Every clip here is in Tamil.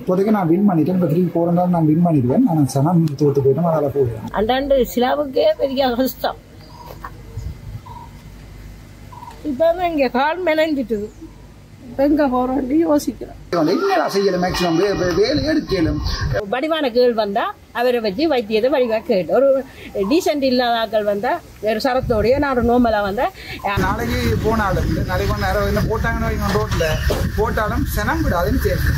இப்போதைக்கு நான் வின் பண்ணிட்டேன். இப்போ 3 போறதால நான் வின் பண்ணிடுவேன். நான் சனம் தோத்து போயிட்டேன். அதால போடுவேன். அண்டாண்டு சிலாவுக்கே பெரிய கஷ்டம். இப்பதான் இங்க கால் மெலஞ்சிட்டு எங்க போறோம்னு யோசிக்கிறேன். என்னடா செய்யல மேக்ஸிமம் வேலை எடுக்கலும் வடிவான கேள் வந்தா அவரை வச்சு வைத்தியத்தை வடிவா கேட்டு ஒரு டீசென்ட் இல்லாத ஆக்கள் வந்தா வேறு சரத்தோடைய நான் ஒரு நோம்பலா வந்தா நாளைக்கு போனாலும் நாளைக்கு நேரம் போட்டாங்கன்னு ரோட்ல போட்டாலும் சனம் விடாதுன்னு சரி.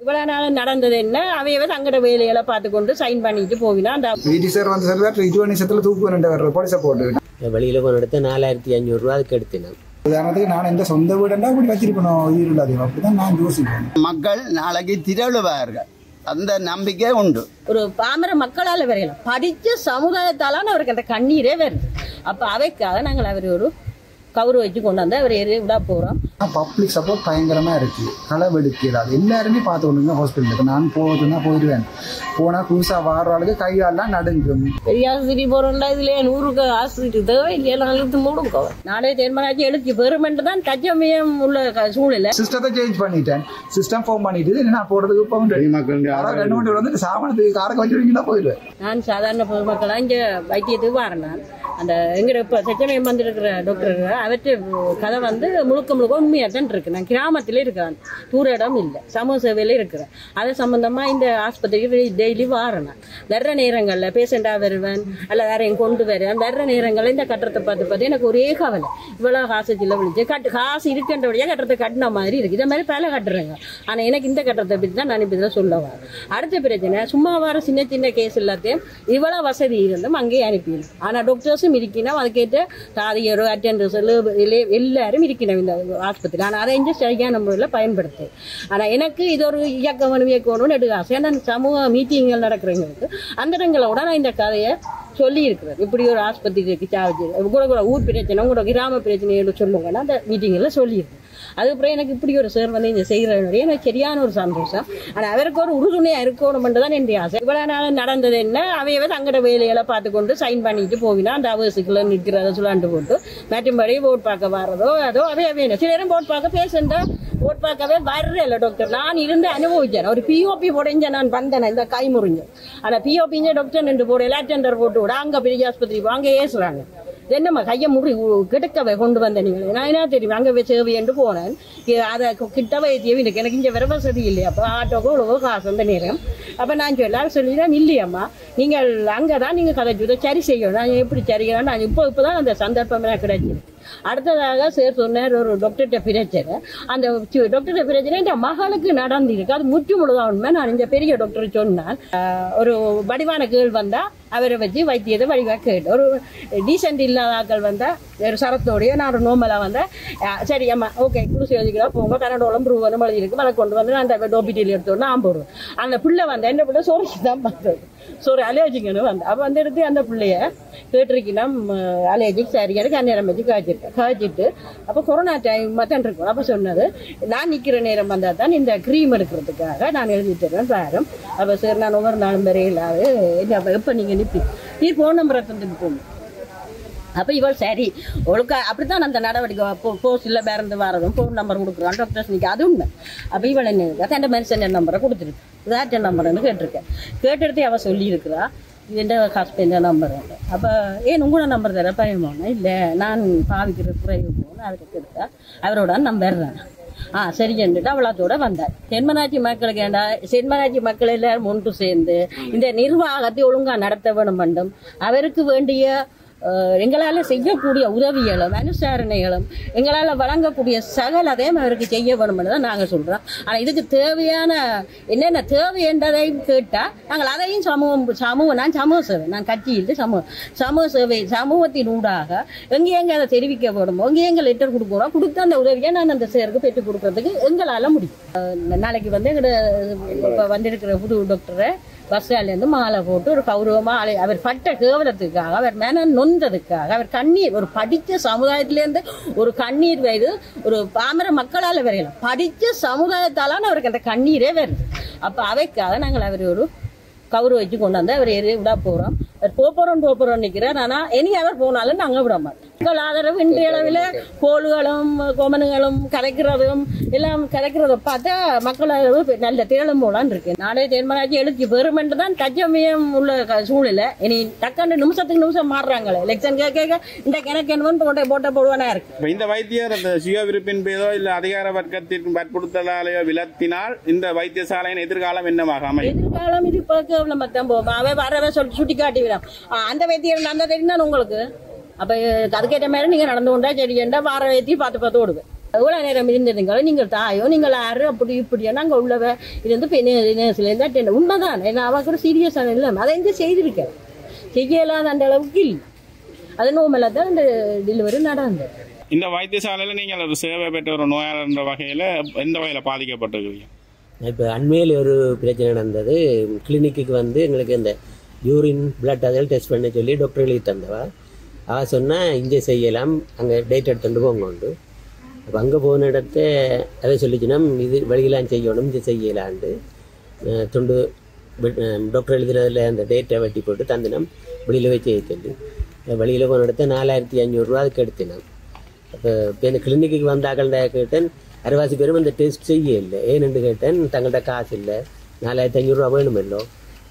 இவ்வளவு நாள் நடந்தது என்ன அவையவே தங்கட வேலைகளை பார்த்து கொண்டு சைன் பண்ணிட்டு போவினா அந்த பிடி சார் வந்து சொல்லுவார் 20 நிமிஷத்துல தூக்கு 2 போலீஸை போட்டு வெளியில கொண்டு எடுத்து 4500 ரூபா அதுக்கு எடுத்தேன். உதாரணத்துக்கு நான் எந்த சொந்த வீடுண்டா அப்படி வச்சிருக்கணும் உயிர் இல்லாதீங்க அப்படிதான் நான் யோசிப்பேன். மக்கள் நாளைக்கு திரளுவார்கள் அந்த நம்பிக்கை உண்டு. ஒரு பாமர மக்களால வரையல படிச்ச சமுதாயத்தாலான அவருக்கு அந்த கண்ணீரே வருது. அப்ப அவைக்காக நாங்கள் அவர் ஒரு கவுரு வச்சு கொண்டு வந்து அவர் விட போறோம். பப்ளிக் சப்போர்ட் பயங்கரமா இருக்கு. களவெடுக்கிறாது எல்லாருமே பார்த்து கொண்டு ஹாஸ்பிட்டலுக்கு நான் போகுதுன்னா போயிடுவேன். போனா புதுசா வாடுறாளுக்கு கையாலாம் நடுங்கும். பெரிய ஆஸ்பத்திரி போறோம்ல இதுல 100 ஆஸ்பத்திரி தேவை இல்லையா இழுத்து மூடுங்க. நாளே தேர்மானாச்சு எழுச்சி பெருமென்று தான் தச்சமயம் உள்ள சூழ்நிலை. சிஸ்டத்தை சேஞ்ச் பண்ணிட்டேன். சிஸ்டம் ஃபார்ம் பண்ணிட்டு நான் போறதுக்கு இப்போ வந்து சாமானத்துக்கு காரக்க வச்சுருக்கீங்கன்னா போயிடுவேன். நான் சாதாரண பொதுமக்களா இங்க வைத்தியத்துக்கு வரேன். நான் அந்த எங்க இப்ப சச்சமயம் வந்திருக்கிற டாக்டர் அவற்றை கதை வந்து முழுக்க உண்மையா தான் இருக்கு. நான் கிராமத்திலே இருக்கிறேன், தூர இடம் இல்லை, சமூக சேவையில இருக்கிறேன். அது சம்பந்தமா இந்த ஆஸ்பத்திரிக்கு டெய்லி வாரேன். வர்ற நேரங்கள்ல பேஷண்டா வருவேன் அல்ல யாரையும் கொண்டு வருவேன். வர்ற நேரங்கள்ல இந்த கட்டத்தை பார்த்து எனக்கு ஒரே கவலை. இவ்வளவு காசு சில்ல விழிச்சு காசு இருக்கின்றபடியா கட்டத்தை கட்டின மாதிரி இருக்கு. இதை மாதிரி பல கட்டுறேங்க. ஆனா எனக்கு இந்த கட்டத்தை பற்றி தான் நான் இப்ப சொல்ல வரேன். அடுத்த பிரச்சனை சும்மா வர சின்ன சின்ன கேஸ் எல்லாத்தையும் இவ்வளவு வசதி இருந்தும் அங்கேயே அனுப்பிடும். ஆனா டாக்டர்ஸும் இருக்கணும், அதுக்கேற்ற தாதியரோ அட்டெண்டர்ஸ் எல்லாரும் இருக்கணும் இந்த ஆஸ்பத்திரி. ஆனால் அதை இங்கே சரியான முறையில் பயன்படுத்து. ஆனால் எனக்கு இது ஒரு இயக்கணும்னு எடுக்காசை. ஏன்னா சமூக மீட்டிங்கள் நடக்கிறவங்களுக்கு அந்த இடங்களோட நான் இந்த கதையை சொல்லி இருக்கிறேன். இப்படி ஒரு ஆஸ்பத்திரிக்கு சார்ஜ் கூட ஊர் பிரச்சனை கூட கிராம பிரச்சனைகளை சொல்லுங்கன்னா அந்த மீட்டிங்கில் சொல்லியிருக்கேன். அதுக்கப்புறம் எனக்கு இப்படி ஒரு சார் வந்து இங்கே செய்கிறவனுடைய எனக்கு சரியான ஒரு சந்தோஷம். ஆனால் அவருக்கு ஒரு உறுதுணையாக இருக்கணும்ன்றது தான் என்னுடைய ஆசை. இவ்வளோ நாள் நடந்தது என்ன அவையவே தங்கட வேலைகளை பார்த்து கொண்டு சைன் பண்ணிட்டு போவினா அந்த அவசியக்குள்ள நிற்கிறத சொல்லாண்டு போட்டு மற்றும்படி ஓட் பார்க்க வர்றதோ அதோ அவையவே சில நேரம் ஓட் பார்க்க பேசண்டா ஓட் பார்க்கவே வர்றேன் டாக்டர். நான் இருந்து அனுபவிச்சேன். ஒரு பிஓபி போடைஞ்ச நான் வந்தேன் இந்த கை முறிஞ்சேன். ஆனால் பிஓபிங்க டாக்டர் நின்று போடையில அட்டெண்டர் போட்டு விட அங்கே பெரிய ஆஸ்பத்திரி அங்கே ஏசுறாங்க. என்னம்மா கையை முடி கிட்டக்கவை கொண்டு வந்த நீங்கள் நான் என்ன தெரியும் அங்கே சேவை என்று போனேன். அதை கிட்டவே தேவைக்கு எனக்கு இங்கே வர வசதி இல்லையா. அப்போ ஆட்டோக்கோ இவ்வளோ காசு அந்த நேரம். அப்போ நான் எல்லாரும் சொல்லிதான் இல்லையம்மா நீங்கள் அங்கே தான் நீங்கள் கதைச்சு சரி செய்யணும். நான் எப்படி சரிகிறேன் நான் இப்போதான் அந்த சந்தர்ப்பம் எனக்கு கிடைச்சிது. அடுத்ததாக சார் சொன்னார் ஒரு டாக்டர்கிட்ட பிரச்சனை. அந்த டாக்டர்கிட்ட பிரச்சனை என் மகளுக்கு நடந்திருக்கு. அது முற்று முழுதான் உண்மை. நான் இந்த பெரிய டாக்டர் சொன்னால் ஒரு வடிவான கேள் வந்தா அவரை வச்சு வைத்தியத்தை வடிவா கேட்டு ஒரு டீசென்ட் இல்லாத ஆக்கள் வந்தா வேறு சரத்தோடைய நான் ஒரு நோம்பலா வந்தா சரி அம்மா ஓகே குளிசி வச்சுக்கிறா போங்க கனடோளம் ப்ரூவனும் எழுதி இருக்கு மழை கொண்டு வந்து நான் அந்த டோபிட்டியில் எடுத்தோன்னு நான் போடுவேன். அந்த பிள்ளை வந்தேன் என்ன பிள்ளை சோறைக்கு தான் பார்த்தது சோறு அலையாச்சிங்கன்னு வந்து அப்போ வந்து எடுத்து அந்த பிள்ளைய கேட்டிருக்கீங்கன்னா அலையாச்சிக்கு சரி எனக்கு அந்நேரம் வச்சு காய்ச்சிட்டு அப்போ கொரோனா டைம் தான் இருக்கும். அப்போ சொன்னது நான் நிற்கிற நேரம் வந்தால் தான் இந்த க்ரீம் எடுக்கிறதுக்காக நான் எழுதி தருவேன் பாரும். அப்போ சரி நான் ஒவ்வொரு நாளும் வரையிலாது எப்போ நீங்கள் நிற்பி நீ ஃபோன் நம்பரை தந்துட்டு போகணும். அப்போ இவள் சரி ஒழுக்கா அப்படித்தான் அந்த நடவடிக்கை போஸ்டில் பேருந்து வரதும் ஃபோன் நம்பர் கொடுக்குறான் டாக்டர்ஸ் நிற்க அது உண்மை. அப்போ இவள் என்ன அந்த மென்ஷன் நம்பரை கொடுத்துருக்கு இதாட்ட நம்பர்னு கேட்டிருக்கேன். கேட்டெடுத்து அவள் சொல்லியிருக்கிறா இந்த ஹஸ்பண்ட் நம்பர். அப்போ ஏன் உங்களோட நம்பர் தர பயமானா இல்லை நான் பாவிக்கிற குறைவு போகணும் அவருக்கு எடுத்தா அவரோட நான் வர்றேன். சரி சொல்லிட்டு அவளத்தோட வந்தார். சென்மனாட்சி மக்களுக்கு ஏண்டா சென்மனாட்சி மக்கள் எல்லாரும் ஒன்று சேர்ந்து இந்த நிர்வாகத்தை ஒழுங்கா நடத்த வேணும் வேண்டும். அவருக்கு வேண்டிய எங்களால் செய்யக்கூடிய உதவிகளும் அனுசரணைகளும் எங்களால் வழங்கக்கூடிய சகலதையும் அவருக்கு செய்ய வேணும்னு தான் நாங்கள் சொல்கிறோம். ஆனால் இதுக்கு தேவையான என்னென்ன தேவை என்றதையும் கேட்டால் நாங்கள் அதையும் நான் சமூக சேவை நான் கட்சியில் சமூக சேவை சமூகத்தின் ஊடாக எங்கே அதை தெரிவிக்க வேணுமோ எங்கே லெட்டர் கொடுக்குறோம் கொடுத்து அந்த உதவியை நான் அந்த சேருக்கு பெற்றுக் கொடுக்கறதுக்கு எங்களால் முடியும். நாளைக்கு வந்து எங்களோட இப்போ வந்திருக்கிற புது டாக்டரை பஸ் ஸ்டாண்ட்லேருந்து மாலை போட்டு ஒரு கௌரவமாக அவர் பட்ட கேவலத்துக்காக அவர் மேன நொந்ததுக்காக அவர் கண்ணீர் ஒரு படித்த சமுதாயத்திலேருந்து ஒரு கண்ணீர் வருது. ஒரு பாமர மக்களால் வரையலாம் படித்த சமுதாயத்தாலான அவருக்கு அந்த கண்ணீரே வருது. அப்போ அவைக்காக நாங்கள் அவர் ஒரு கவுரு வச்சு கொண்டு வந்து அவர் விட போகிறோம். போறோம் நிக்கிறார். ஆனா இனி அவர் போனாலும் நாங்க விட மாட்டோம். மக்கள் ஆதரவு இன்றைய அளவில் கோளுகளும் கொமனுகளும் கரைக்கிறதும் எல்லாம் கரைக்கிறத பார்த்தா மக்கள் ஆதரவு நல்ல திரளும் போலான் இருக்கு. நாளே தேர்மராட்சி எழுச்சி பெருமென்று தான் தச்சமயம் உள்ள சூழ்நிலை. இனி டக்குன்னு நிமிஷத்துக்கு நிமிஷம் மாறுறாங்களே. எலெக்ஷன் கேட்க இந்த கிணக்கு கொண்டு போட்ட போடுவானா இருக்கு. இந்த வைத்தியர் அந்த சுய விருப்பின் பேரோ இல்ல அதிகார வர்க்கத்திற்கு வற்புறுத்தலாலேயோ விலத்தினால் இந்த வைத்தியசாலையின் எதிர்காலம் என்னவாக அமையும்? எதிர்காலம் இது கேவலம் மத்தம் போகும். அவன் வரவே சுட்டி காட்டிவிடும். அந்த வைத்தியர் அந்த தெரியும் தான் உங்களுக்கு. அப்ப அதுக்கேற்ற மாதிரி நீங்க நடந்து கொண்டா செடியண்டா வார வைத்தி பார்த்து விடுவேன். எவ்வளவு நேரம் இருந்திருந்தீங்களோ நீங்கள் தாயோ நீங்கள் யாரு அப்படி இப்படியோ நாங்க உள்ளவ இது வந்து உண்மைதான். அவ கூட சீரியஸான இல்லை. அதை எங்க செய்திருக்கேன். செய்யலாத அந்த அளவுக்கு இல்லை. அது நோமெல்லாம் தான் இந்த டெலிவரி நடந்தது. இந்த வைத்தியசாலையில நீங்கள் ஒரு சேவை பெற்ற ஒரு நோயாளர் என்ற வகையில எந்த வகையில பாதிக்கப்பட்டிருக்கீங்க? இப்போ அண்மையில் ஒரு பிரச்சனை நடந்தது. கிளினிக்கு வந்து எங்களுக்கு இந்த யூரின் பிளட் அதெல்லாம் டெஸ்ட் பண்ண சொல்லி டாக்டர் எழுதி தந்தவா. அவள் சொன்னால் இங்கே செய்யலாம், அங்கே டேட் எடுத்துட்டு போங்க உண்டு. அப்போ அங்கே போன இடத்த அதை சொல்லிச்சுன்னா இது வெளியெல்லாம் செய்யணும், இங்கே செய்யலான்ட்டு துண்டு டாக்டர் எழுதினதில் அந்த டேட்டை வெட்டி போட்டு தந்தினம் வெளியில் வச்சு சொல்லி வெளியில் போன இடத்த 4500 அதுக்கு எடுத்தினோம். அப்போ இப்போ இந்த கிளினிக்கு வந்தாக்கள்ட கேட்டேன். அரைவாசி பேரும் அந்த டெஸ்ட் செய்ய இல்லை. ஏன்னு கேட்டேன். தங்கள்கிட்ட காசு இல்லை, 4500 வேணுமல்லோ.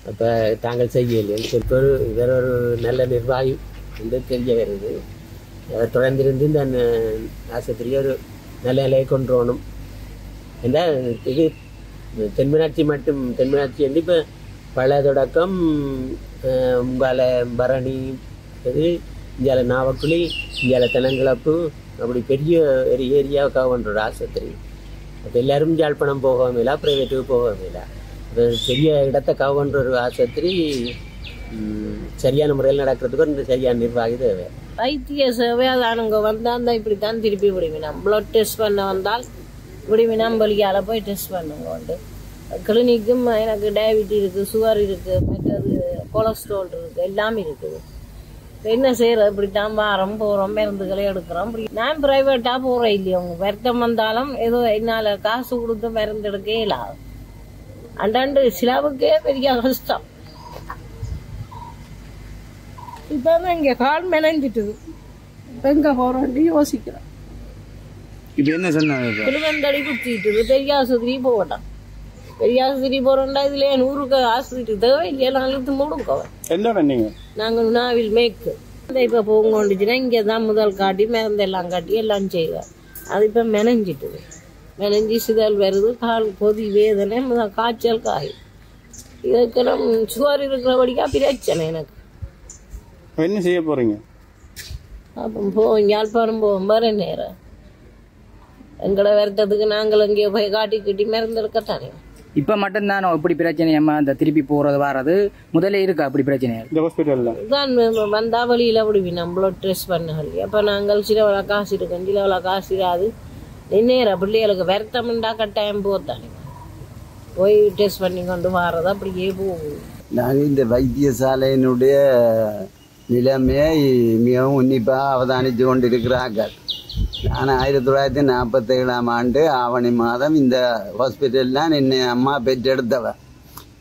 அப்போ தாங்கள் செய்ய இல்லைன்னு சொல்லி வேற ஒரு நல்ல நிர்வாகி வந்து தெரிய வருது. தொடர்ந்திருந்து இந்த ஆஸ்பத்திரியை ஒரு நல்ல நிலையை கொண்டு வரணும் என்றால் இது தென்மராட்சி மட்டும் தென்மராட்சி வந்து இப்போ பல தொடக்கம் உங்கால பரணி இது இந்தியால நாவக்குழி இந்தியால தெனங்கிழப்பு அப்படி பெரிய ஒரு ஏரியாவை கவர் பண்ணுற ஒரு ஆஸ்பத்திரி. அப்போ எல்லாரும் யாழ்ப்பாணம் போகவும் இல்லை, ப்ரைவேட்டுக்கு போகவும் இல்லை. பெரிய இடத்தை கவர் பண்ணுற ஒரு ஆஸ்பத்திரி சரியான முறையில் நடக்கிறதுக்கு ஒரு சரியான நிர்வாகி தேவை. வைத்திய சேவை அதானுங்க வந்தால் தான் இப்படி தான் திருப்பி விடுவினோம். ப்ளட் டெஸ்ட் பண்ண வந்தால் விடுவினோம், வழியால் போய் டெஸ்ட் பண்ணுங்க உண்டு. கிளினிக்கும் எனக்கு டயபிட்டிஸ் இருக்குது, சுகர் இருக்குது, மற்றது கொலஸ்ட்ரால் இருக்குது, எல்லாமே இருக்குது. என்ன செய்யறது? இப்படித்தான் வாரம் போகிறோம், மருந்துகளை எடுக்கிறோம். நான் ப்ரைவேட்டாக போகிறேன் இல்லையா. அவங்க வருத்தம் வந்தாலும் ஏதோ என்னால் காசு கொடுத்து மருந்து எடுக்க இயலாது. அண்டாண்டு சிலாவுக்கே பெரிய கஷ்டம். இப்பதான் இங்க கால் மெனஞ்சிட்டுது. எங்க போறோம்னு யோசிக்கிறேன். இப்போ என்ன சொன்னாங்க? திருவந்தடி குத்திட்டு பெரிய ஆஸ்பத்திரி போகட்டான். பெரிய ஆஸ்பத்திரி போறோம்டா. இதுல 100 ஆஸ்பத்திரி தேவை இல்லையா? நாளைக்கு முடுக்கவன் எந்த நீங்க நாங்கள் நாவில் மேற்கு இப்ப போங்கோண்டுச்சுன்னா இங்கதான் முதல் காட்டி மருந்தெல்லாம் காட்டி எல்லாம் செய்வார். அது இப்ப மெனஞ்சிட்டுது. மெனஞ்சி சிதல் வருது, கால் பொதி வேதனை, காய்ச்சல் காய். இதுக்கெல்லாம் சுகர் இருக்கிறபடிக்கா பிரச்சனை எனக்கு. என்ன செய்ய போறீங்க? அப்போ போவோம், யாழ்ப்பாணம் போவோம். வர நேரம் எங்களை வருத்தத்துக்கு நாங்கள் அங்கே போய் காட்டி மருந்தெடுக்கத்தானே. இப்போ மட்டும்தான் இப்படி பிரச்சனையம்மா அந்த திருப்பி போகிறது வர்றது முதல்ல இருக்கா அப்படி பிரச்சனை? இந்த ஹாஸ்பிட்டல்ல தான் வந்தா வழியில் அப்படி நம்மளோட ட்ரெஸ் பண்ண சொல்லி அப்போ நாங்கள் சிலவளை காசு இருக்கோம், சிலவளை காசு இராது. நேரம் பிள்ளைகளுக்கு வருத்தம்ண்டா கட்டாயம் போத்தானே போய் டெஸ்ட் பண்ணி கொண்டு வர்றது அப்படியே போகும். நாங்கள் இந்த வைத்தியசாலையினுடைய நிலைமையை மிகவும் உன்னிப்பாக அவதானித்து கொண்டிருக்கிறார்கள். நான் 1947ஆம் ஆண்டு ஆவணி மாதம் இந்த ஹாஸ்பிட்டல்லாம் என்னை அம்மா பெற்றெடுத்தவர்.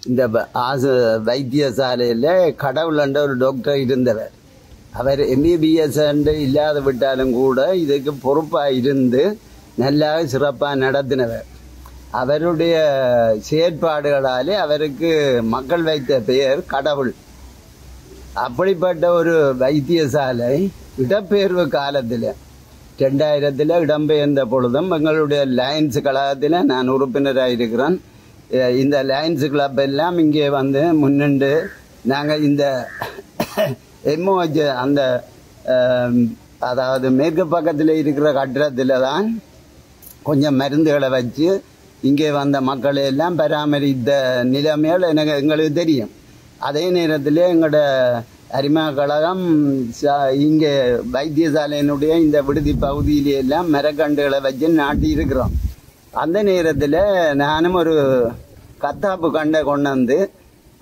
இந்த வைத்தியசாலையில் கடவுள் என்ற ஒரு டாக்டர் இருந்தவர். அவர் MBBS இல்லாத விட்டாலும் கூட இதுக்கு பொறுப்பாக இருந்து நல்லா சிறப்பாக நடத்தினவர். அவருடைய செயற்பாடுகளாலே அவருக்கு மக்கள் வைத்த பெயர் கடவுள். அப்படிப்பட்ட ஒரு வைத்தியசாலை இடப்பெயர்வு காலத்தில் 2000 இடம்பெயர்ந்த பொழுதும் எங்களுடைய லயன்ஸ் கழகத்தில் நான் உறுப்பினராக இருக்கிறேன். இந்த லயன்ஸ் கிளப் எல்லாம் இங்கே வந்து முன்னின்று நாங்கள் இந்த MOH அந்த அதாவது மேற்கு பக்கத்தில் இருக்கிற கட்டிடத்தில் தான் கொஞ்சம் மருந்துகளை வச்சு இங்கே வந்த மக்களை எல்லாம் பராமரித்த நிலைமைகள் எங்களுக்கு தெரியும். அதே நேரத்தில் எங்களோட அரிமா கழகம் இங்கே வைத்தியசாலையினுடைய இந்த விடுதி பகுதியிலெல்லாம் மரக்கண்டுகளை வச்சு நாட்டி இருக்கிறோம். அந்த நேரத்தில் நானும் ஒரு கத்தாப்பு கண்டை கொண்டு வந்து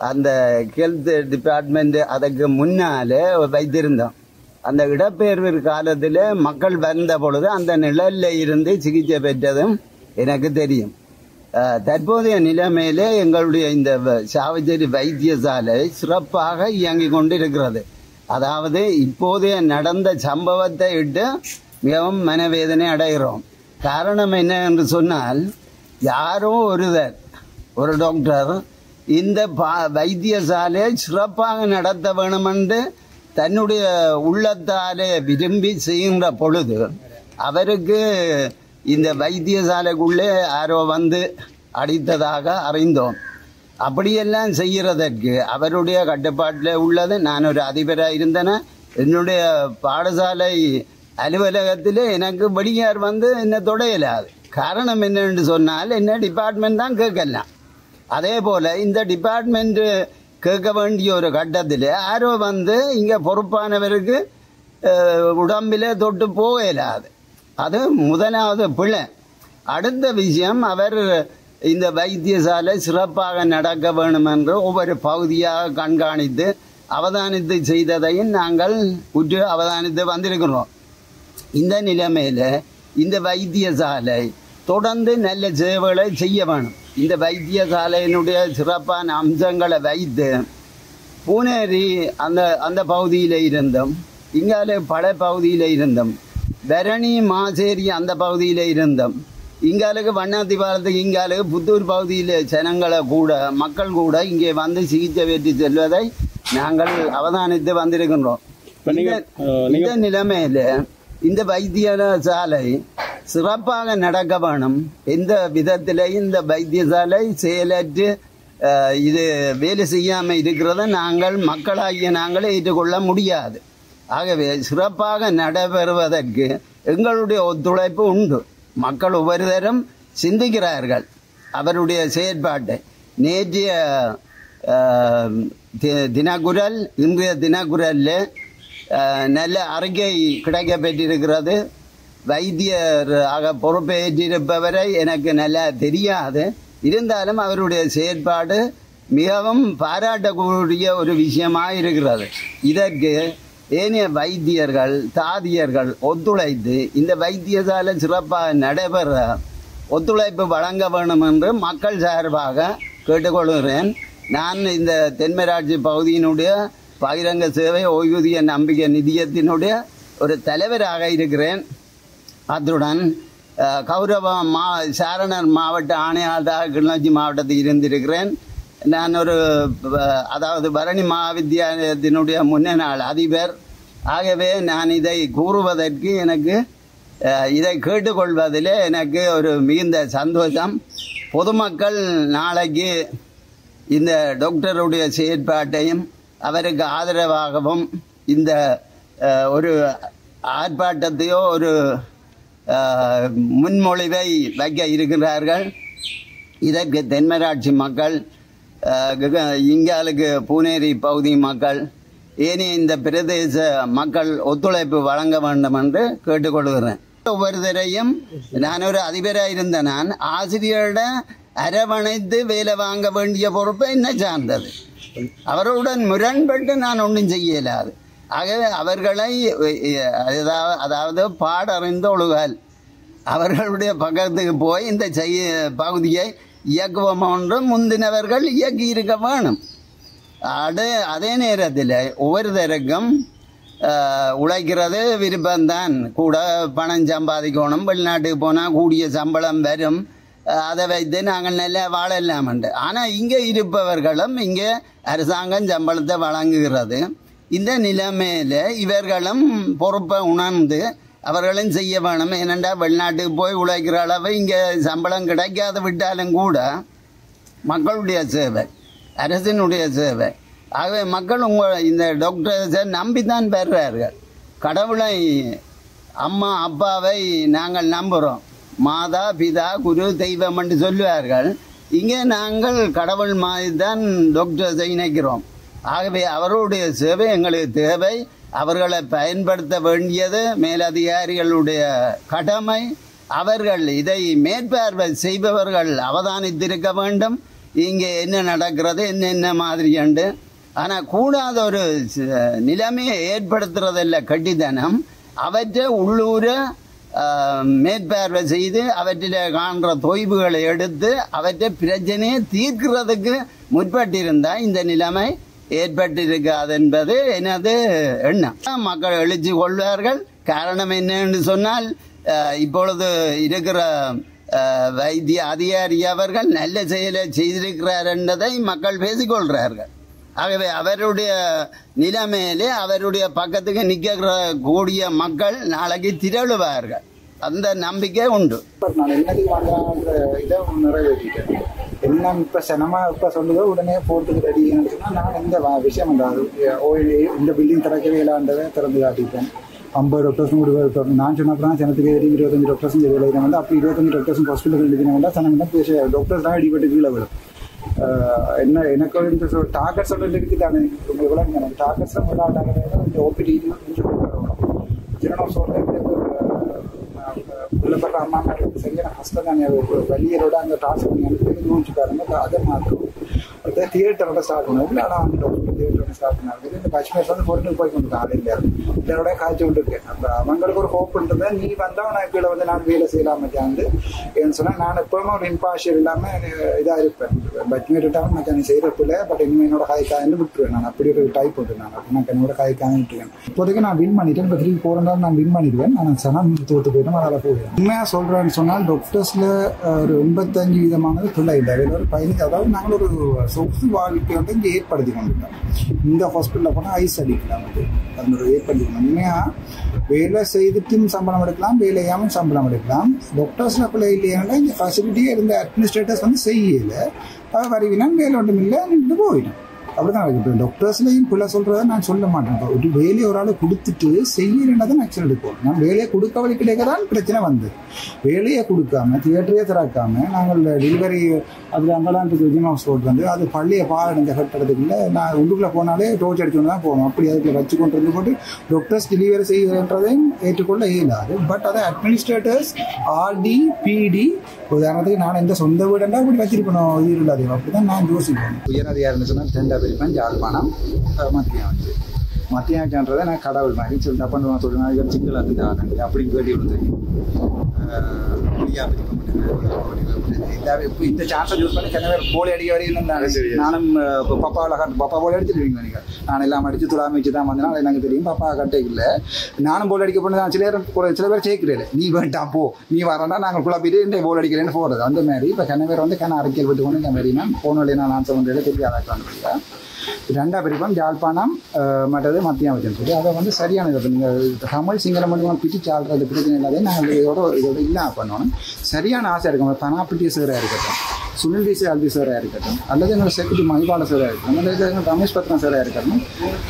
அந்த ஹெல்த் டிபார்ட்மெண்ட் அதுக்கு முன்னால் வைத்திருந்தோம். அந்த இடப்பெயர்வு காலத்தில் மக்கள் வந்த பொழுது அந்த நிழலில் இருந்து சிகிச்சை பெற்றதும் எனக்கு தெரியும். தற்போதைய நிலைமையிலே எங்களுடைய இந்த சாவச்சேரி வைத்தியசாலை சிறப்பாக இயங்கிக் கொண்டிருக்கிறது. அதாவது இப்போதைய நடந்த சம்பவத்தை இட்டு மிகவும் மனவேதனை அடைகிறோம். காரணம் என்ன என்று சொன்னால், யாரோ ஒரு டாக்டர் இந்த வைத்தியசாலையை சிறப்பாக நடத்த வேண்டும் என்று தன்னுடைய உள்ளத்தாலே விரும்பி செய்கின்ற பொழுது அவருக்கு இந்த வைத்தியசாலைக்குள்ளே யாரோ வந்து அடித்ததாக அறிந்தோம். அப்படியெல்லாம் செய்கிறதற்கு அவருடைய கட்டுப்பாட்டில் உள்ளது. நான் ஒரு அதிபராக இருந்தேன். என்னுடைய பாடசாலை அலுவலகத்தில் எனக்கு வெளியார் வந்து என்ன தொடையலாது. காரணம் என்னென்று சொன்னால், என்ன டிபார்ட்மெண்ட் தான் கேட்கலாம். அதே போல் இந்த டிபார்ட்மெண்ட் கேட்க வேண்டிய ஒரு கட்டத்தில் யாரோ வந்து இங்கே பொறுப்பானவருக்கு உடம்பில் தொட்டு போகலாது. அது முதலாவது பிழை. அடுத்த விஷயம், அவர் இந்த வைத்தியசாலை சிறப்பாக நடக்க வேண்டும் என்று ஒவ்வொரு பகுதியாக கண்காணித்து அவதானித்து செய்ததையும் நாங்கள் உற்று அவதானித்து வந்திருக்கிறோம். இந்த நிலைமையில் இந்த வைத்தியசாலை தொடர்ந்து நல்ல சேவைகளை செய்ய வேணும். இந்த வைத்தியசாலையினுடைய சிறப்பான அம்சங்களை வைத்து பூனேரி அந்த பகுதியில் இருந்தோம், இங்கால பல பகுதியில் இருந்தோம், பரணி மாசேரி அந்த பகுதியில் இருந்தோம், இங்காலுக்கு வண்ணாத்தி பாலத்துக்கு இங்காலுக்கு புத்தூர் பகுதியில் ஜனங்களை கூட மக்கள் கூட இங்கே வந்து சிகிச்சை பெற்று செல்வதை நாங்கள் அவதானித்து வந்திருக்கின்றோம். இந்த நிலைமையில இந்த வைத்தியசாலை சிறப்பாக நடக்க வேணும். எந்த விதத்திலையும் இந்த வைத்தியசாலை செயலற்று இது வேலை செய்யாமல் இருக்கிறத நாங்கள் மக்களாகிய நாங்களே ஏற்றுக்கொள்ள முடியாது. ஆகவே சிறப்பாக நடைபெறுவதற்கு எங்களுடைய ஒத்துழைப்பு உண்டு. மக்கள் ஒவ்வொரு தரம் சிந்திக்கிறார்கள் அவருடைய செயற்பாட்டை. நேற்றைய தினக்குரல், இன்றைய தினக்குரலில் நல்ல அறிக்கை கிடைக்கப்பெற்றிருக்கிறது. வைத்தியர் ஆக பொறுப்பேற்றிருப்பவரை எனக்கு நல்லா தெரியாது. இருந்தாலும் அவருடைய செயற்பாடு மிகவும் பாராட்டக்கூடிய ஒரு விஷயமாக இருக்கிறது. இதற்கு ஏனைய வைத்தியர்கள் தாதியர்கள் ஒத்துழைத்து இந்த வைத்தியசாலை சிறப்பாக நடைபெற ஒத்துழைப்பு வழங்க வேண்டும் என்று மக்கள் சார்பாக கேட்டுக்கொள்கிறேன். நான் இந்த தென்மராட்சி பகுதியினுடைய பகிரங்க சேவை ஓய்வூதிய நம்பிக்கை நிதியத்தினுடைய ஒரு தலைவராக இருக்கிறேன். அத்துடன் கௌரவ சாரணர் மாவட்ட ஆணையாளராக கிளிநொச்சி மாவட்டத்தில் இருந்திருக்கிறேன். நான் அதாவது பரணி மகாவித்தியாலயத்தினுடைய முன்னாள் அதிபர். ஆகவே நான் இதை கூறுவதற்கு இதை கேட்டுக்கொள்வதில் எனக்கு ஒரு மிகுந்த சந்தோஷம். பொதுமக்கள் நாளைக்கு இந்த டாக்டருடைய செயற்பாட்டையும் அவருக்கு ஆதரவாகவும் இந்த ஒரு ஆர்ப்பாட்டத்தையோ ஒரு முன்மொழிவை வைக்க இருக்கிறார்கள். இதற்கு தென்மராட்சி மக்கள், இங்காலுக்கு பூனேரி பகுதி மக்கள், ஏனைய இந்த பிரதேச மக்கள் ஒத்துழைப்பு வழங்க வேண்டும் என்று கேட்டுக்கொள்கிறேன். ஒவ்வொருத்தரையும் நான் ஒரு அதிபராக இருந்த நான் ஆசிரியரிட அரவணைத்து வேலை வாங்க வேண்டிய பொறுப்பை என்ன சார்ந்தது. அவருடன் முரண்பட்டு நான் ஒன்றும் செய்யலாது. ஆகவே அவர்களை அதாவது பாடறிந்த ஒழுகால் அவர்களுடைய பக்கத்துக்கு போய் இந்த பகுதியை இயக்குவோம் என்று முந்தினவர்கள் இயக்கி இருக்க வேணும். அதே நேரத்தில் ஒவ்வொருத்தருக்கும் உழைக்கிறது விருப்பம்தான். கூட பணம் சம்பாதிக்கணும், வெளிநாட்டுக்கு போனால் கூடிய சம்பளம் வரும், அதை வைத்து நாங்கள் நல்லா வாழலாம். ஆனால் இங்கே இருப்பவர்களும் இங்கே அரசாங்கம் சம்பளத்தை வழங்குகிறது. இந்த நிலைமையில் இவர்களும் பொறுப்பை உணர்ந்து அவர்களும் செய்ய வேணும். ஏனென்றா வெளிநாட்டுக்கு போய் உழைக்கிற அளவு இங்கே சம்பளம் கிடைக்காது விட்டாலும் கூட மக்களுடைய சேவை, அரசினுடைய சேவை. ஆகவே மக்கள் இந்த டாக்டர்ஸை நம்பித்தான் பெறுறார்கள். கடவுளை, அம்மா அப்பாவை நாங்கள் நம்புகிறோம். மாதா பிதா குரு தெய்வம் என்று சொல்லுவார்கள். இங்கே நாங்கள் கடவுள் மாதிரி தான் டாக்டர்ஸை நினைக்கிறோம். ஆகவே அவருடைய சேவை எங்களுக்கு தேவை. அவர்களை பயன்படுத்த வேண்டியது மேலதிகாரிகளுடைய கடமை. அவர்கள் இதை மேற்பார்வை செய்பவர்கள் அவதானித்திருக்க வேண்டும். இங்கே என்ன நடக்கிறது, என்ன மாதிரி உண்டு. ஆனால் கூடாத ஒரு நிலைமையை ஏற்படுத்துறதில்ல கட்டித்தனம். அவற்றை உள்ளூர மேற்பார்வை செய்து அவற்றில் காண்ற தொய்வுகளை எடுத்து அவற்றை பிரச்சனையை தீர்க்கிறதுக்கு முற்பட்டிருந்தால் இந்த நிலைமை ஏற்பட்டிருக்காது என்பது எனது எண்ணம். மக்கள் எழுச்சி கொள்வார்கள். காரணம் என்னன்னு சொன்னால் இப்பொழுது இருக்கிற வைத்திய அதிகாரி அவர்கள் நல்ல செயலை செய்திருக்கிறார் என்பதை மக்கள் பேசிக்கொள்கிறார்கள். ஆகவே அவருடைய நிலைமையிலே அவருடைய பக்கத்துக்கு நிற்கிற கூடிய மக்கள் நாளைக்கு திரளுவார்கள். அந்த நம்பிக்கை உண்டு. நான் என்னதுக்கு வாங்கலாம்ன்ற இதை நிறைவேற்றிட்டேன். என்ன இப்போ சினமா இப்போ சொல்லுதோ உடனே போகிறதுக்கு ரெடின்னு சொன்னால் நான் இந்த விஷயம் இந்த பில்டிங் திறக்கவே இல்லாண்டதை திறந்து காட்டிட்டேன். 50 டாக்டர்ஸும் கூட நான் சொன்னப்பறம் ஜனத்துக்கு 25 டாக்டர்ஸும் வேலை வந்து அப்போ 25 டாக்டர்ஸும் ஹாஸ்பிட்டல் எழுதினா சனங்க தான் பேச டாக்டர்ஸ் தான் அடிபட்டு கீழே விடும். என்ன எனக்கு இந்த டார்கெட் சொல்றது இருக்குதானே உங்களுக்கு எனக்கு டார்கெட்ஸ் இந்த ஓபிடி கொஞ்சம் வரணும். ஜீரணம் சொல்றது உள்ளப்பட்ட அம்மா சரியான கஷ்டம் தானே. வலியரோட அந்த டாஸ்க் பண்ணி அனுப்பி யோசிச்சுக்காருங்க. அதை மாற்றும் தியேட்டரோட ஸ்டார்ட் பண்ணது. ஆனால் வந்து டாக்டர் தியேட்டரோட ஸ்டார்ட் பண்ணாரு. இந்த காஷ்மீர் வந்து பொருள் போய் கொண்டு காலையில் இதோட காய்ச்சி கொண்டு இருக்கேன். அப்போ அவங்களுக்கு ஒரு ஹோப் பண்ணுறது நீ வந்தால் நான் கீழே வந்து நான் வேலை செய்யலாமச்சாந்து ஏன்னு சொன்னால் நான் எப்பவுமே ஒரு இம்பார்ஷியல் இல்லாமல் இதாக இருப்பேன். பட்மீட்டாலும் மச்சான் நீ செய்கிறப்பில்ல பட் இனிமேல் என்னோட காய்க்காயன்னு விட்டுருவேன். நான் அப்படி ஒரு டைப் விட்டு நான் நான் என்னோட காய்க்காயன்னு விட்டுருவேன். இப்போதைக்கு நான் வின் பண்ணிட்டேன். இப்போ 3 4 நாள் நான் வின் பண்ணிடுவேன். நான் சனம் தோற்று போயிட்டேன். அதில் போயிடுவேன். உண்மையாக சொல்கிறேன்னு சொன்னால் டாக்டர்ஸில் ஒரு 85% பிள்ளை இல்லை. அதில் ஒரு 15 அதாவது நாங்கள் ஒரு சொத்து வாழ்க்கை வந்து இங்கே ஏற்படுத்தி கொண்டுட்டோம். இந்த ஹாஸ்பிட்டலில் போனால் ஐஸ் அடிக்கலாம். அது ஒரு ஏற்படுத்திக்கணும். உண்மையாக வேலை செய்துட்டும் சம்பளம் எடுக்கலாம், வேலையாமல் சம்பளம் எடுக்கலாம். டாக்டர்ஸில் பிள்ளை இல்லையானா இந்த ஃபெசிலிட்டியே இருந்த அட்மினிஸ்ட்ரேட்டர்ஸ் வந்து செய்யலை. வருவினா வேலை ஒன்றும் இல்லை நின்று போயிடும். அப்படிதான் இப்போ டாக்டர்ஸ்லையும் பிள்ளை சொல்கிறத நான் சொல்ல மாட்டேன். ஒரு வேலையை ஒரு ஆள் கொடுத்துட்டு செய்யலைன்னா தான் ஆக்ஷன் எடுப்போம். நான் வேலையை கொடுக்க வழி கிடைக்கதான் பிரச்சனை வந்தது. வேலையை கொடுக்காம தியேட்டரே திறக்காமல் நாங்கள் டெலிவரி அதில் அங்கெல்லாம் விஜயம் ஹவுஸ் ரோட் வந்து அது பள்ளியை பாடஞ்ச கட்டுறதுக்குள்ள நான் உள்ளுக்குள்ளே போனாலே டோர்ச் அடிச்சுட்டு தான் போகணும். அப்படி அதுக்குள்ள வச்சு கொண்டு வந்து போட்டு டாக்டர்ஸ் டெலிவரி செய்கிறன்றதையும் ஏற்றுக்கொள்ள இயலாது. பட் அதை அட்மினிஸ்ட்ரேட்டர்ஸ் ஆர்டி பிடி உதாரணத்துக்கு நான் எந்த சொந்த வீடுண்டா அப்படி வச்சிருக்கணும். இது இல்லாது அப்படி தான் நான் யோசிப்பேன். உயரதிகாரின்னு சொன்னால் தெண்டா பிரிப்பேன் ஜாழ்ப்பாணம் மத்தியம் வச்சு மத்தியம் வச்சுன்றதை நான் கடவுள் மாதிரி சொல்லி தப்பான்னு சொல்லுவேன். சிங்கிள் அது ஆனது அப்படின்னு கேட்டி விடுது. இப்போ இந்த சான்ஸை யூஸ் பண்ணி சில பேர் போலி அடிக்க வரையும் நானும் இப்போ பப்பா போலி அடிச்சிருவீங்க. நீங்கள் நான் எல்லாம் அடித்து துளாமி வச்சு தான் வந்தேன்னா அது எனக்கு தெரியும். பப்பா கட்டை இல்லை நானும் போல் அடிக்க போனது. சில பேர் சேர்க்கிறேன் நீ வேண்டாம் போ நீ வரேன்னா நாங்கள் குழப்பிட்டு போல் அடிக்கிறேன்னு போகிறது. அந்த மாதிரி இப்போ கிண பேர் வந்து கிண அரைக்கல் விட்டு கொண்டு இந்த மாதிரி நான் போன வழியை நான் ஆன்சர் பண்ணுறது தெரியாதான். ரெண்டா பிரிப்பம் ஜாழ்ப்பாணம் மற்றது மத்தியம் வச்சுன்னு சொல்லி அதை வந்து சரியானது. இப்போ நீங்கள் தமிழ் சிங்களம் மட்டும் பிடிச்சி ஆள்றது பிரச்சனை இல்லாத நாங்கள் இதோட இல்லாமல் பண்ணணும். சரியான ஆசை இருக்கும். பனாப்பிட்டி சேராக இருக்கட்டும், சுனில் டிசி அல்வி சேராக இருக்கட்டும், அல்லது எங்களோட செக்ரட்டரி மகிபால சேராக இருக்கட்டும், அல்லது எங்கள் ரமேஷ் பத்ரா சேராக இருக்கட்டும்.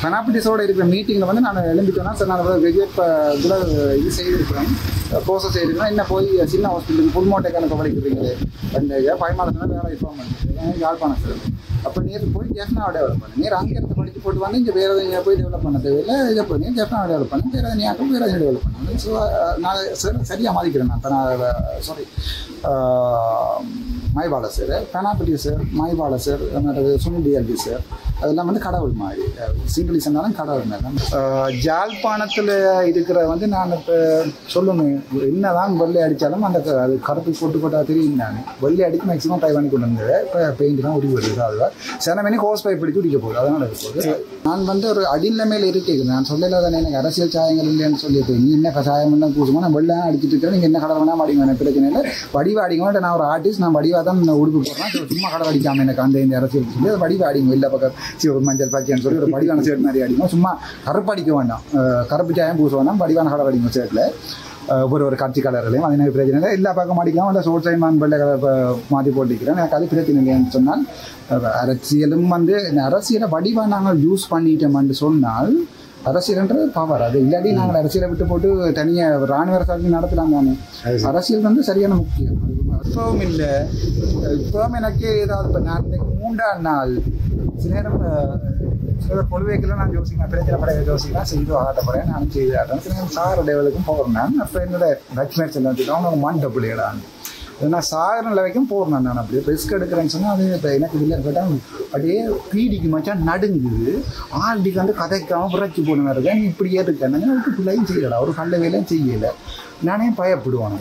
பனாப்பிட்டிஸோட இருக்கிற மீட்டிங்கில் வந்து நான் எழும்பிட்டோன்னா சார் நான் வெஜெட் இதில் இது செய்திருக்கிறேன் ப்ரோசஸ் செய்திருக்கிறேன். இன்னும் போய் சின்ன ஹாஸ்பிட்டலுக்கு புல்மோட்டை கணக்கு வலிக்கிறீங்களே அந்த பயமானதுனா வேறு இன்ஃபார்ம் பண்ணுறேன் யாழ்ப்பாணம் சார். அப்போ நேற்று போய் ஜெஃப்னாவை டெவலப் பண்ணேன். நேர் அங்கே இருந்து படித்து போட்டு வந்து இங்கே வேறு எதாவது போய் டெவலப் பண்ண தேவையில்லை. இதை போய் ஜெஃப்னாவை டெவலப் பண்ணேன். வேறு எதாவது வேறு எதாவது டெவலப் பண்ணேன். ஸோ நான் சரியாக மதிக்கிறேன். நான் sorry மைபால sir, பனாப்பிட்டி sir, மைபால sir, Sunil டிஎல்பி sir, அதெல்லாம் வந்து கடவுள் மாதிரி சிங்கிள் சொன்னாலும் கடவுள் மாதிரி. ஜாழ்ப்பாணத்தில் இருக்கிற வந்து நான் இப்போ சொல்லணும் என்ன தான் வெள்ளை அடித்தாலும் அந்த அது கருப்பு போட்டு போட்டால் தெரியும். நான் வெள்ளை அடித்து மேக்ஸிமம் ட்ரை பண்ணி கொண்டு வந்தது. இப்போ பெயிண்ட் தான் உருவி வருது. அதுதான் சில மணி ஹோஸ் பைப் பிடிச்சி குடிக்க போகுது. அதனால் இருக்க போகுது. நான் வந்து ஒரு அடிநிலைமையில் இருக்கேன். நான் சொல்லல தானே எனக்கு அரசியல் சாயங்கள் இல்லைன்னு சொல்லிட்டு நீ என்ன கசாயம் தான் பூசுமோ நான் வெள்ளை அடிச்சுட்டு இருக்கிறேன். நீங்கள் என்ன கடை வேணால் அடிங்க எனக்கு பிரச்சனை இல்லை. வடிவா அடிங்க. நான் ஒரு ஆர்டிஸ்ட். நான் வடிவாக தான் உடுப்பு போடுறேன். சும்மா கடை அடிக்காமல் எனக்கு அந்த இந்த அரசியல் சொல்லி அது வடிவா அடிங்க. இல்லை பக்கம் சிவப்பு மஞ்சள் பச்சைன்னு சொல்லி ஒரு வடிவான சேட் மாதிரி அடிக்கும். சும்மா கருப்பு அடிக்க வேண்டாம். கருப்பு சாயம் பூச வேண்டாம். வடிவான கடை அடிக்கும் சேட்டில் ஒரு கட்சி கலர்லையும் அது எனக்கு பிரச்சனை இல்லை. எல்லா பக்கம் அடிக்கலாம். அந்த சோட் சைன் நான் வெள்ளை கலர் மாற்றி போட்டிக்கிறேன். எனக்கு அது பிரச்சனை இல்லைன்னு சொன்னால் அரசியலும் வந்து அரசியலை வடிவாக நாங்கள் யூஸ் பண்ணிட்டோம்னு சொன்னால் அரசியல்ன்றது பவர். அது இல்லாட்டி நாங்கள் அரசியலை விட்டு போட்டு தனியாக இராணுவ அரசாட்சி நடத்தலாம் தானே. அரசியல் வந்து சரியான முக்கியம். இப்பவும் இல்லை. இப்பவும் எனக்கு ஏதாவது இப்போ நான் இன்றைக்கு 3ஆம் நாள் சில நேரம் சில பொழுவேக்கெல்லாம் நான் யோசிக்கிறேன். பிரச்சனை படைய யோசிக்கலாம் செய்து ஆட்டப்படையா நானும் செய்து ஆட்டேன். சில நேரம் சாகர லெவலுக்கும் போகிறேன். அப்போ என்னோட பேட்ச்மேட்ஸ் எல்லாம் வச்சுட்டோம் அவங்க மண்ட பிள்ளைகளான் நான் சாகர வரைக்கும் போகிறேன். நான் அப்படியே ரிஸ்க் எடுக்கிறேன்னு சொன்னால் அது இப்போ எனக்கு இல்லை கேட்டால் அப்படியே பீடிக்கு மச்சான் நடுங்குது. ஆல்டிக்கு வந்து கதைக்காமல் புரட்சி போன மாதிரி இருக்கேன். நீ இப்படியே இருக்கேன் விட்டு பிள்ளையும் செய்யலை. ஒரு கல்ல வேலையும் செய்யலை. நானே பயப்படுவானு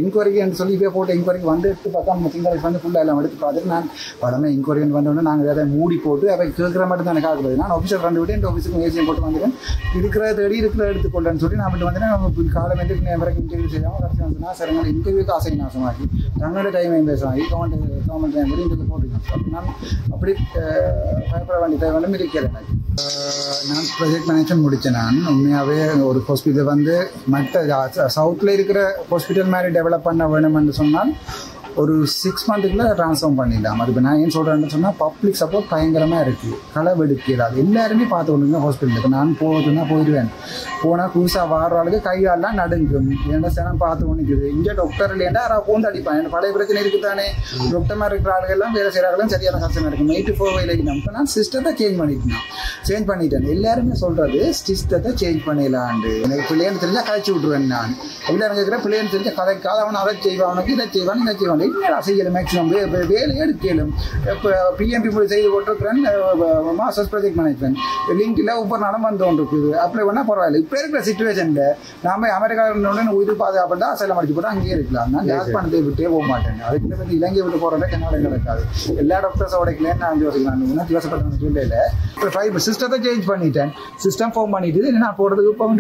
இன்கொயரிக்கு சொல்லி போய் போட்டு இன்கொயரிக்கு வந்து எடுத்து பார்த்தா நம்ம திங்களுக்கு வந்து ஃபுல்லாக எல்லாம் எடுத்து பார்த்துட்டு நான் உடனே இன்கொயரிக்கு வந்தோடனே நாங்கள் அதை மூடி போட்டு அவை கேட்குற மட்டும் தான் எனக்கு ஆகுது நான் ஆஃபீஸர் ரெண்டு விட்டு என் ஆஃபீஸுக்கு ஏசியம் போட்டு வந்துட்டேன் இருக்கிற தேடி இருக்கிற எடுத்துக்கொள்ளேன்னு சொல்லி நான் மட்டும் வந்து காலம் வந்து வரைக்கும் இன்டர்வியூ செய்யாமல் கடைசி வந்துன்னா சரி எங்களை இன்டர்வியூக்கு ஆசை நாசமாகி தங்களோட டைம் பேசுவாங்க கவர்மெண்ட் டைம் கூட இன்டர்வியூ போட்டுருக்கேன் நான் அப்படி பயப்பட வேண்டிய தேவையிலும் இருக்கிறேன் நான் ப்ராஜெக்ட் மேனேஜ்மெண்ட் முடித்தேன் நான் உண்மையாகவே ஒரு ஹாஸ்பிட்டல் வந்து மற்ற சவுத்தில் இருக்கிற ஹாஸ்பிட்டல் மாதிரி டெவலப் பண்ண வேணும்னு சொன்னால் ஒரு 6 மந்த்துக்குள்ள ட்ரான்ஸ்ஃபார்ம் பண்ணிடலாம். அது இப்போ நான் ஏன் சொல்கிறேன்னு சொன்னால் பப்ளிக் சப்போர்ட் பயங்கரமாக இருக்குது, களவெடுக்கிறது. அது எல்லாருமே பார்த்து கொண்டுங்க ஹாஸ்பிட்டல். இப்போ நான் போகுதுன்னா போயிடுவேன், போனால் புதுசாக வார ஆளுக்கு கையாலாம் நடுங்கும், ஏன்னா சேனம் பார்த்து கொண்டுக்குது. இங்கே டாக்டர் இல்லைன்னா யாராவது பூந்து அடிப்பான். எனக்கு பழைய பிரச்சனை இருக்குது தானே, டாக்டர்மாக இருக்கிற ஆளுகள்லாம் வேலை செய்கிறாங்களும் சரியான கஷ்டமாக இருக்கும். 8 to 4 வேலைக்கு இப்போ நான் சிஸ்டத்தை சேஞ்ச் பண்ணிட்டேன். எல்லாருமே சொல்கிறது சிஸ்டத்தை சேஞ்ச் பண்ணிடலாண்டு. எனக்கு பிள்ளைன்னு தெரிஞ்சால் கழிச்சு விட்ருவேன். நான் எல்லாரும் கேட்குறேன், பிள்ளைன்னு தெரிஞ்சால் கதைக்காத அவன் அதை செய்வான், அவனுக்கு இதை செய்வான், இதை செய்வான். என்னடா செய்யலை மேக்ஸிமம் வேலை எடுக்கலும். இப்போ பிஎம்பி மொழி செய்து கொண்டிருக்கிறேன், மாஸ்டர்ஸ் ப்ராஜெக்ட் மேனேஜ்மெண்ட் லிங்கில் ஒவ்வொரு நாளும் வந்து கொண்டு இருக்குது. அப்ளை பண்ணால் பரவாயில்ல. இப்போ இருக்கிற சிச்சுவேஷனில் நாம அமெரிக்காவுடன் உயிர் பாதுகாப்பு தான் அசைலம் அடிச்சு போட்டு அங்கேயே இருக்கலாம். நான் யாழ்ப்பாணத்தை விட்டே போக மாட்டேன். அதுக்கு வந்து இலங்கை விட்டு போகிறதே கன்னடம் கிடக்காது. எல்லா டாக்டர்ஸை உடைக்கலன்னு நான் யோசிக்கலாம். யோசப்பட்ட சொல்லையில் இப்போ சிஸ்டத்தை சேஞ்ச் பண்ணிட்டேன், சிஸ்டம் ஃபார்ம் பண்ணிட்டு நான் போகிறதுக்கு இப்போ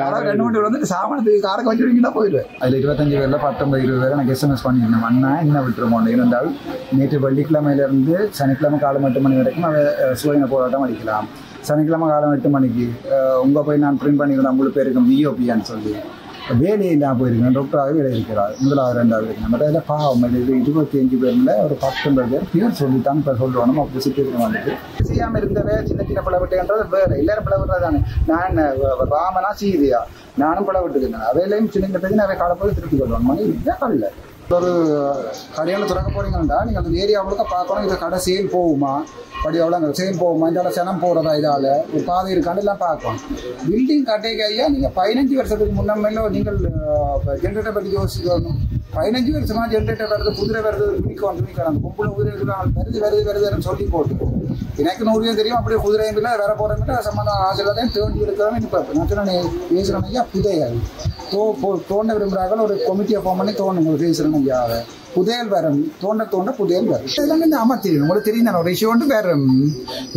அதாவது 2 மணி வந்து சாமானத்துக்கு காரக்க வச்சுருக்கீங்கன்னா போயிடுவேன். அதில் 25 பேரில் 19-20 பேர் எனக்கு SMS பண்ணியிருந்தேன். அண்ணா என்ன விட்டுருமோன்னு இருந்தால் நேற்று வெள்ளிக்கிழமையிலேருந்து சனிக்கிழமை காலம் 8 மணி வரைக்கும் அதை சுவையின போராட்டம் அடிக்கலாம். சனிக்கிழமை காலம் 8 மணிக்கு உங்கள் போய் நான் பிரிண்ட் பண்ணிக்கிறேன். 50 பேருக்கு விஓபியான்னு சொல்லி வேலையில்லாம் போயிருக்கேன். டாக்டராக வேலை இருக்கிறார். 1வது 2வது இருக்கேன். மற்ற இதில் பாவம் இது 25 பேரில் ஒரு 19 பேர் பேர் சொல்லித்தான் இப்போ சொல்லுவானோ அப்படி சுற்றி வந்துட்டு செய்யாமல் இருந்தவே சின்ன சின்ன பிளவிட்டுன்றது வேறு. எல்லாரும் பிளவிடுறதானே. நான் ராமனா சீதையா நானும் பிளவிட்டுருக்கேன். அவையிலையும் சின்ன சின்ன பிரச்சனை அவை காலப்போது திருப்பி கொள்வாங்க. மணி இதுதான் கல்ல ஒரு கடையில் திறக்க போறீங்கன்னா நீங்கள் அந்த ஏரியா அவ்வளோக்கா பார்க்கணும். இந்த கடை சேல் போகுமா, படி எவ்வளோ அங்கே சேல் போகுமா, இந்த சனம் போகிறதா, இதால் ஒரு பாதை இருக்கான்னு எல்லாம் பார்க்கணும். பில்டிங் கட்டைக்கு ஐயா நீங்கள் 15 வருஷத்துக்கு முன்னமேல நீங்கள் ஜென்ரேட்டர் பற்றி யோசிக்கணும். 15 வருஷமாக ஜென்ரேட்டர் வருது, குதிரை வருது, துணிக்கணும். அந்த கும்பல குதிரை வருதுன்னு சொல்லி போட்டு எனக்கு 100 தெரியும். அப்படியே குதிரை இல்லை வேற போகிறவங்க சம்மந்தம் ஆசையில்தான் தேடி எடுக்கிறவங்க. இப்போ நான் சொன்னேன் பேசுகிறேன் ஐயா புதையல் தோண்ட விரும்புகிறார்கள். ஒரு கமிட்டியை ஃபார்ம் பண்ணி தோணுங்க பேசுகிறேன் ஐயாவை. புதையல் வரும், தோண்ட புதையல் வரும். இதெல்லாம் இந்த ஆமா தெரியும், உங்களுக்கு தெரியும் தானே. ஒரு இஷ்யூ கொண்டு வரும்.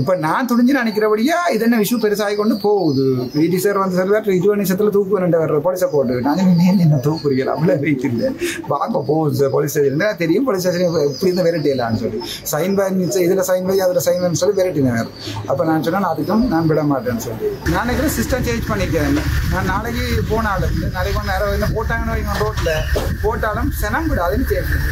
இப்போ நான் துணிஞ்சு நினைக்கிறபடியா இது என்ன இஷ்யூ பெருசாகி கொண்டு போகுது. பிடி சார் வந்து சொல்லுவார் 20 நிமிஷத்தில் தூக்கு 2 வர்ற போலீஸை போட்டு நாங்கள் என்ன தூக்குறீங்க அவ்வளோ வெயிட் இல்லை பார்க்க போகுது. போலீஸ் ஸ்டேஷன் தெரியும், போலீஸ் ஸ்டேஷன் இப்படி இருந்தால் வெரைட்டிலான்னு சொல்லி சைன் பண்ணி இதில் சைன் பண்ணி அதில் சைன் பண்ணி சொல்லி வெரைட்டினார். அப்போ நான் சொன்னேன் அதுக்கும் நான் விட மாட்டேன்னு சொல்லி நாளைக்கு சிஸ்டம் சேஞ்ச் பண்ணிக்கிறேன். நான் நாளைக்கு போனாலும் நாளைக்கு 1 நேரம் போட்டாங்கன்னு ரோட்டில் போட்டாலும் சனம் விடாதுன்னு சேர்த்து